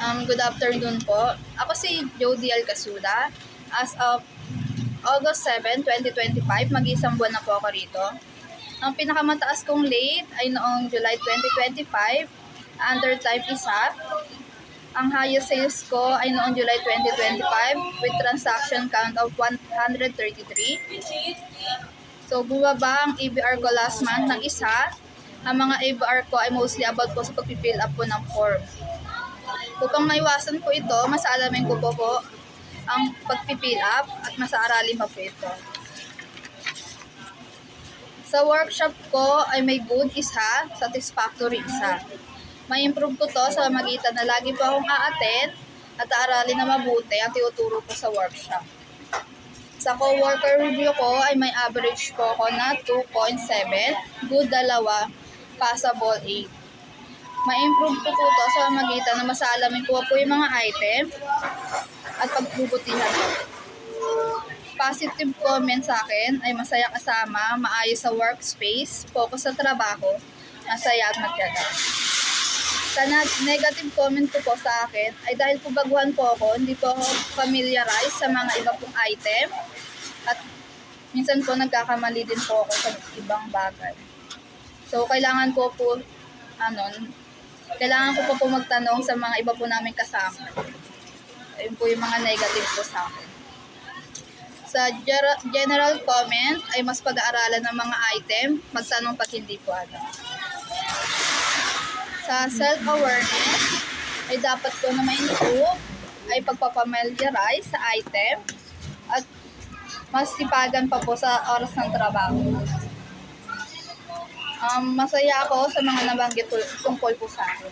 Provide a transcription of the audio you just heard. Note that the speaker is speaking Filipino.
Good afternoon po. Ako si Jody Alcasuda. As of August 7, 2025, mag-isang buwan na po ako rito. Ang pinakamataas kong late ay noong July 2025, under type isa. Ang highest sales ko ay noong July 2025 with transaction count of 133. So, bumaba ang ABR ko last month ng isa. Ang mga ABR ko ay mostly about po sa pag-fill up po ng form. Upang maiwasan po ito, masaalamin ko po ang pag-fill up at masaaralin pa po ito. Sa workshop ko ay may good isa, satisfactory isa. May improve ko to sa magitan na lagi po akong a-attend at aaralin na mabuti ang tinuturo ko sa workshop. Sa co-worker review ko ay may average po ako na 2.7, good 2, passable 8. Ma-improve po to sa magitan na masaalamin ko po yung mga item at pagbubutihan ko. Positive comment sa akin ay masaya kasama, maayos sa workspace, focus sa trabaho, masaya at matyaga. Sa negative comment ko po sa akin ay dahil po baguhan po ako, hindi po ako familiarize sa mga iba pong item at minsan po nagkakamali din po ako sa ibang bagay. So kailangan ko po magtanong sa mga iba po namin kasama. Ayun po yung mga negative po sa akin. Sa general comment ay mas pag-aaralan ng mga item, magtanong pag hindi po alam. Sa self-awareness ay dapat ko na ma-improve ay pagpapamiliarize sa item at mas sipagan pa po sa oras ng trabaho. Masaya ako sa mga nabanggit tungkol po sa akin.